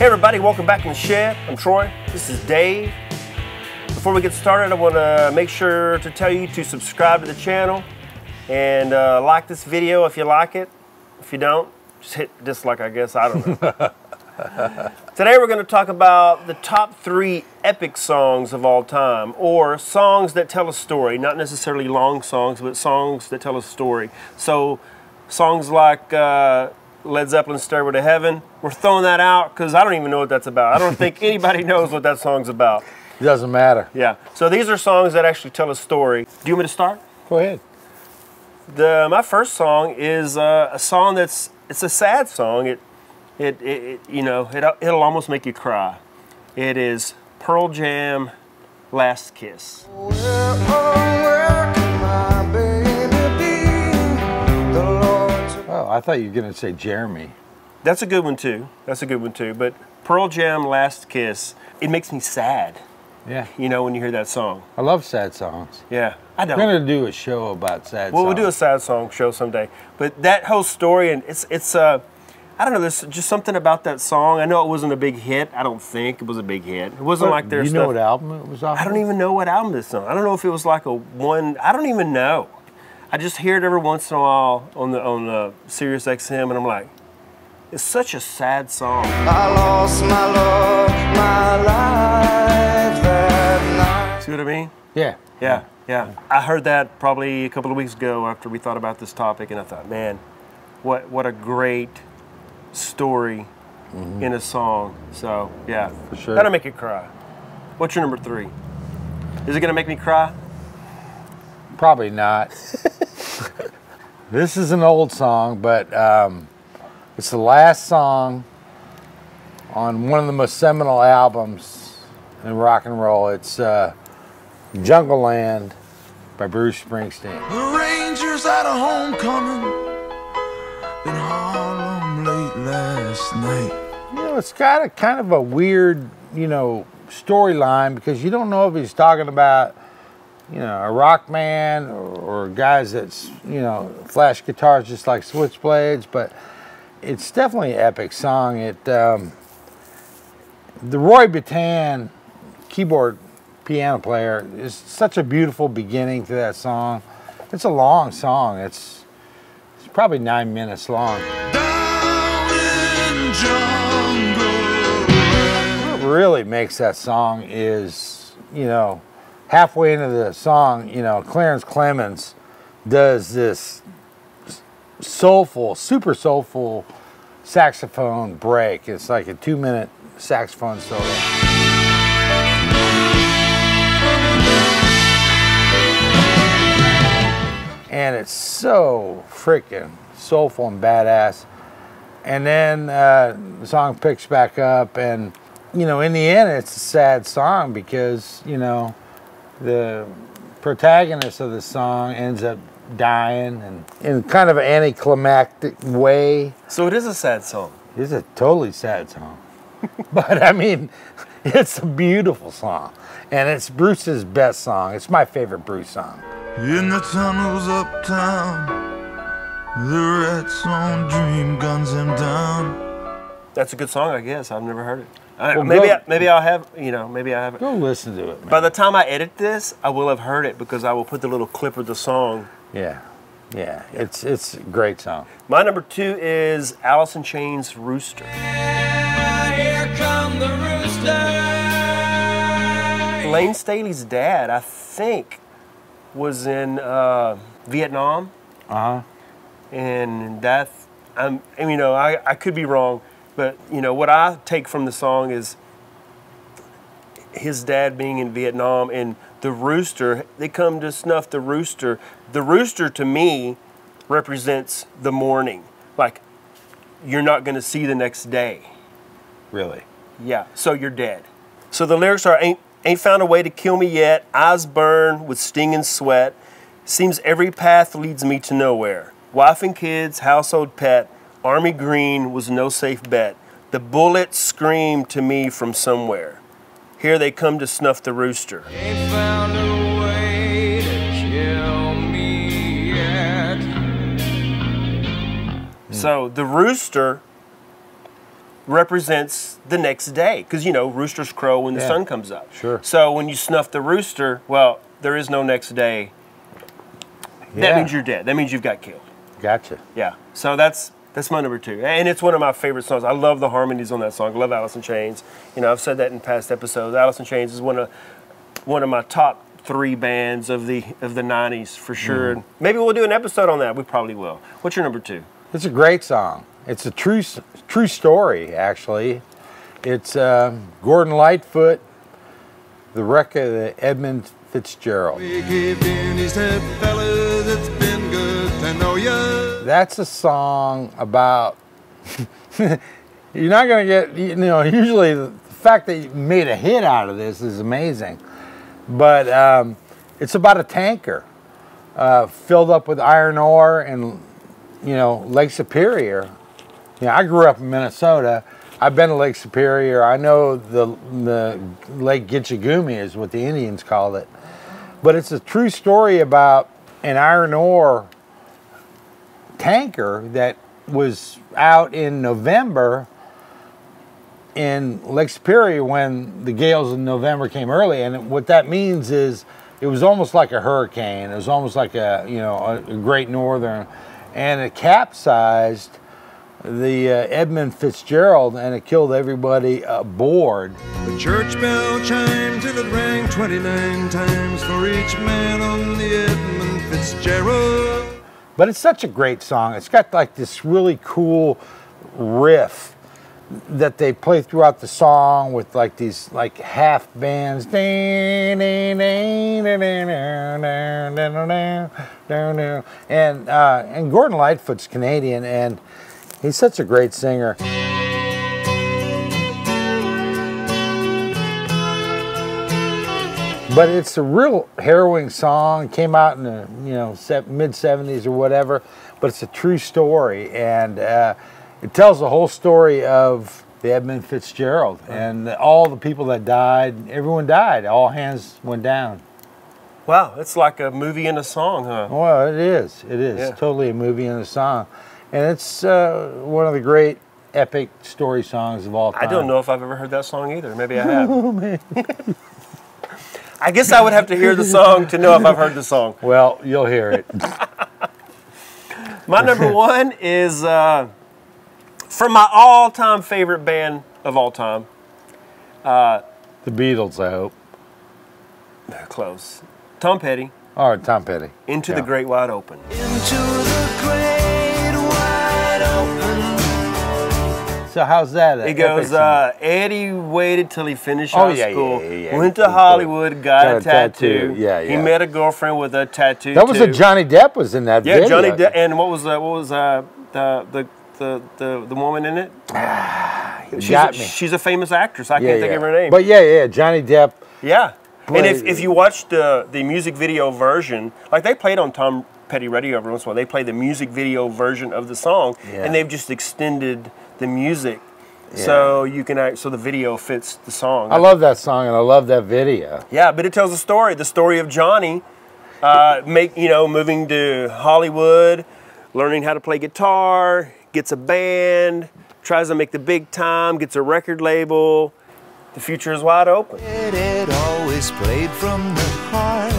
Hey everybody, welcome back in the shed. I'm Troy, this is Dave. Before we get started, I want to make sure to tell you to subscribe to the channel and like this video if you like it. If you don't, just hit dislike, I guess, I don't know. Today we're going to talk about the top 3 epic songs of all time, or songs that tell a story, not necessarily long songs, but songs that tell a story. So songs like Led Zeppelin's Stairway to Heaven, we're throwing that out because I don't even know what that's about. I don't think anybody knows what that song's about. It doesn't matter. Yeah, so these are songs that actually tell a story. Do you want me to start? Go ahead. My first song is a song it's a sad song. It'll almost make you cry. It is Pearl Jam, Last Kiss. Oh, I thought you were going to say Jeremy. That's a good one too. That's a good one too. But Pearl Jam, Last Kiss, it makes me sad. Yeah. You know, when you hear that song. I love sad songs. Yeah, I don't. We're going to do a show about sad songs. Well, we'll do a sad song show someday. But that whole story, and it's I don't know, there's just something about that song. I know it wasn't a big hit. I don't think it was a big hit. It wasn't like their stuff. You know what album it was off? I don't even know what album this song. I don't know if it was like I don't even know. I just hear it every once in a while on the Sirius XM, and I'm like, it's such a sad song. I lost my love, my life that night. See what I mean? Yeah. Yeah. I heard that probably a couple of weeks ago after we thought about this topic, and I thought, man, what a great story in a song. So yeah, For sure. That'll make you cry. What's your number 3? Is it gonna make me cry? Probably not. This is an old song, but it's the last song on one of the most seminal albums in rock and roll. It's Jungle Land by Bruce Springsteen. The Rangers had a homecoming in Harlem late last night. You know, it's got a kind of a weird, storyline, because you don't know if he's talking about, a rock man or guys that's, flash guitars just like Switchblades, but it's definitely an epic song. The Roy Bittan keyboard piano player is such a beautiful beginning to that song. It's a long song. It's probably 9 minutes long. What really makes that song is, halfway into the song, Clarence Clemons does this soulful, super soulful saxophone break. It's like a 2-minute saxophone solo. And it's so freaking soulful and badass. And then the song picks back up, and in the end it's a sad song because the protagonist of the song ends up dying, and in kind of an anticlimactic way. So it is a sad song. It's a totally sad song. But I mean, it's a beautiful song, and it's Bruce's best song. It's my favorite Bruce song. In the tunnels uptown, the rats on dream guns him down. That's a good song, I guess. I've never heard it. Well, maybe I'll have, maybe I haven't. Go listen to it, man. By the time I edit this, I will have heard it because I will put the little clip of the song. Yeah. It's a great song. My number 2 is Alice in Chains' Rooster. Here come the rooster. Lane Staley's dad, I think, was in Vietnam. And that, I could be wrong, but what I take from the song is his dad being in Vietnam, and the rooster, they come to snuff the rooster. The rooster to me represents the morning. Like, you're not going to see the next day. Really? Yeah, so you're dead. So the lyrics are, ain't found a way to kill me yet, eyes burn with sting and sweat, seems every path leads me to nowhere. Wife and kids, household pet, army green was no safe bet. The bullets screamed to me from somewhere. Here they come to snuff the rooster. Ain't found a way to kill me yet. So the rooster represents the next day because you know roosters crow when the sun comes up. Sure. So when you snuff the rooster, well, there is no next day. That means you're dead. That means you've got killed. Gotcha. Yeah. So that's my number 2, and it's one of my favorite songs. I love the harmonies on that song. I love Alice in Chains. You know, I've said that in past episodes. Alice in Chains is one of my top 3 bands of the 90s for sure. And maybe we'll do an episode on that. We probably will. What's your number 2? It's a great song. It's a true story, actually. It's Gordon Lightfoot, The Wreck of the Edmund Fitzgerald. That's a song about, you're not going to get, you know, usually the fact that you made a hit out of this is amazing. But it's about a tanker filled up with iron ore and, you know, Lake Superior. You know, I grew up in Minnesota. I've been to Lake Superior. I know the Lake Gitchagumi is what the Indians called it. But it's a true story about an iron ore tanker that was out in November in Lake Superior when the gales in November came early. And what that means is it was almost like a hurricane. It was almost like a, you know, a great northern. And it capsized the Edmund Fitzgerald, and it killed everybody aboard. The church bell chimed till it rang 29 times for each man on the Edmund Fitzgerald. But it's such a great song. It's got like this really cool riff that they play throughout the song with like these like half bands. And Gordon Lightfoot's Canadian, and he's such a great singer. But it's a real harrowing song. It came out in the mid 70s or whatever. But it's a true story, and it tells the whole story of the Edmund Fitzgerald and all the people that died. Everyone died. All hands went down. Wow, it's like a movie and a song, huh? Well, it is. It is totally a movie and a song, and it's one of the great epic story songs of all time. I don't know if I've ever heard that song either. Maybe I have. Oh, man. I guess I would have to hear the song to know if I've heard the song. Well, you'll hear it. My number 1 is from my all-time favorite band of all time. The Beatles, I hope. Close. Tom Petty. Oh, Tom Petty. Into the Great Wide Open. Into the great wide open. So how's that? It goes, Eddie waited till he finished Oh, high yeah, school, yeah. went to Hollywood, got a tattoo. Yeah, He yeah. met a girlfriend with a tattoo. That was too. a Johnny Depp was in that video. Yeah, Johnny Depp. And what was the woman in it? She's a famous actress. I can't think of her name. But yeah, Johnny Depp. Yeah. And Played- if you watch the music video version, like they played on Tom Petty radio every once in a while, they play the music video version of the song, and they've just extended the music so you can so the video fits the song. I love that song and I love that video. Yeah, but it tells the story of Johnny, moving to Hollywood, learning how to play guitar, gets a band, tries to make the big time, gets a record label. The future is wide open. It always played from the heart.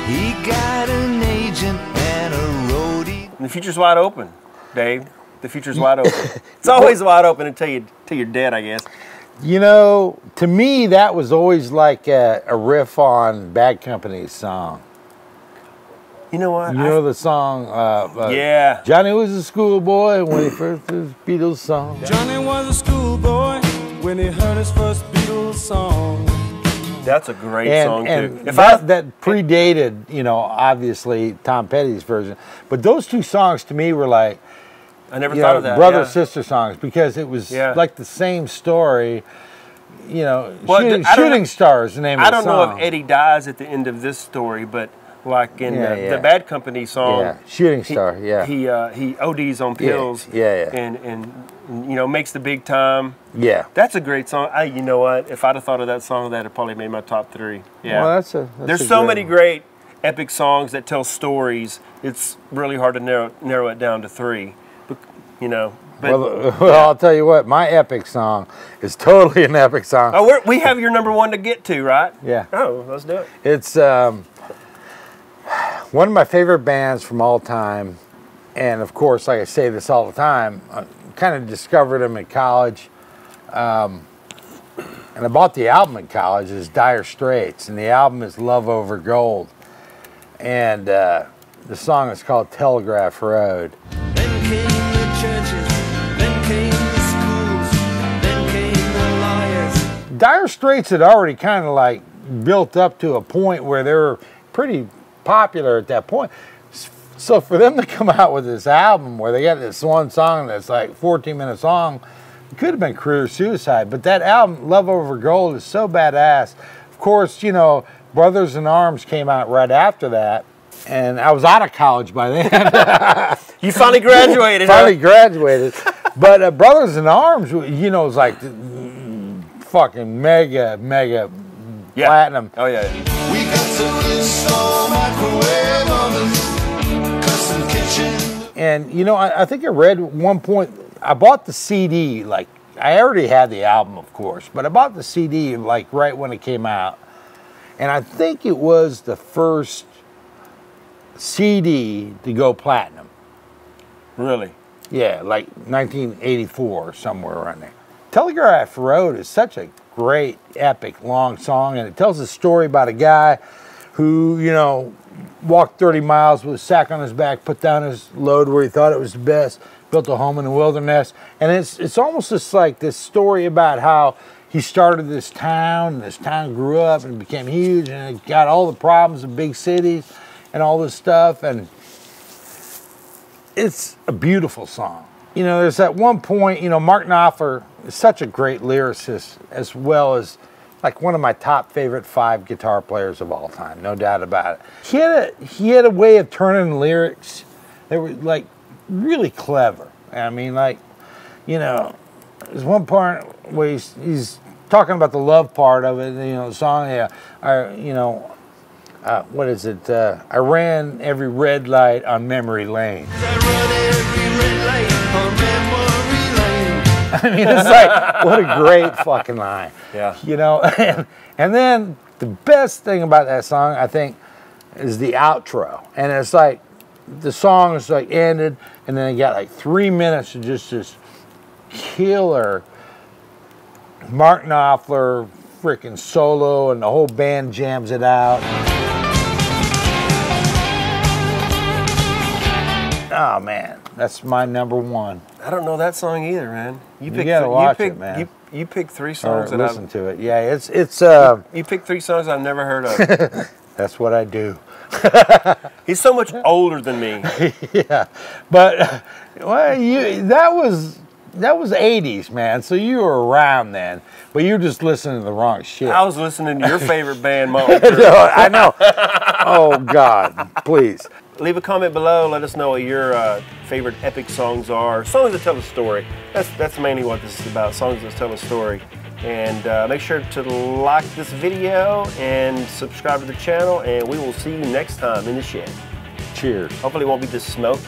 He got an agent and a roadie. And the future's wide open, Dave. The future's wide open. It's always wide open until you're dead, I guess. You know, to me, that was always like a riff on Bad Company's song. You know what? You know the song? Yeah. Johnny was a schoolboy when he first heard the Beatles song. Johnny was a schoolboy when he heard his first Beatles song. That's a great song, and too. that predated, obviously Tom Petty's version. But those two songs to me were like, I never thought of that. brother-sister songs, because it was like the same story. Shooting Star is the name of the song. I don't know if Eddie dies at the end of this story, but like in the Bad Company song, Shooting Star, he ODs on pills, and makes the big time. Yeah, that's a great song. You know what? If I'd have thought of that song, that'd have probably made my top 3. Yeah, well, there's so many great epic songs that tell stories. It's really hard to narrow it down to 3. But, But, well, I'll tell you what, my epic song is totally an epic song. oh, we have your number one to get to, right? Yeah. Oh, let's do it. It's one of my favorite bands from all time. And of course, like I say this all the time, I kind of discovered them in college. And I bought the album in college. It's Dire Straits. And the album is Love Over Gold. And the song is called Telegraph Road. Then came the churches, then came the schools, then came the lawyers. Dire Straits had already kind of like built up to a point where they were pretty popular at that point. So for them to come out with this album where they got this one song that's like 14-minute song, it could have been career suicide. But that album, Love Over Gold, is so badass. Of course, you know, Brothers in Arms came out right after that. And I was out of college by then. You finally graduated. Finally graduated. But Brothers in Arms, you know, is like fucking mega Yeah. platinum. Oh, yeah. We got to install microwave ovens, custom kitchen. And, you know, I think I read at one point, I bought the CD, like, I already had the album, of course, but I bought the CD, like, right when it came out. And I think it was the first CD to go platinum. Really? Yeah, like 1984 or somewhere around there. Telegraph Road is such a great, epic, long song, and it tells a story about a guy who, you know, walked 30 miles with a sack on his back, put down his load where he thought it was the best, built a home in the wilderness. And it's almost just like this story about how he started this town, and this town grew up and became huge, and it got all the problems of big cities and all this stuff. And it's a beautiful song. You know, there's that one point, you know, Mark Knopfler is such a great lyricist, as well as like one of my top favorite 5 guitar players of all time, no doubt about it. He had a way of turning lyrics that were like really clever. I mean, like, you know, there's one part where he's talking about the love part of it, you know, the song, what is it? I ran every red light on memory lane. I run every red light on memory lane. I mean, it's like, what a great fucking line. Yeah. You know, and then the best thing about that song, I think, is the outro. And it's like, the song is like ended, and then you got like 3 minutes of just this killer Mark Knopfler freaking solo, and the whole band jams it out. Oh man, that's my number one. I don't know that song either, man. You gotta watch it, man. You picked 3 Or songs that listen to it. Yeah, it's you picked 3 songs I've never heard of. that's what I do. He's so much older than me. Yeah, but well, that was 80s, man. So you were around then, but you were just listening to the wrong shit. I was listening to your favorite band, Motley Crue. No, I know. Oh God, please. Leave a comment below. Let us know what your favorite epic songs are. Songs that tell a story. That's mainly what this is about. Songs that tell a story. And make sure to like this video and subscribe to the channel. And we will see you next time in the shed. Cheers. Hopefully it won't be this smoky.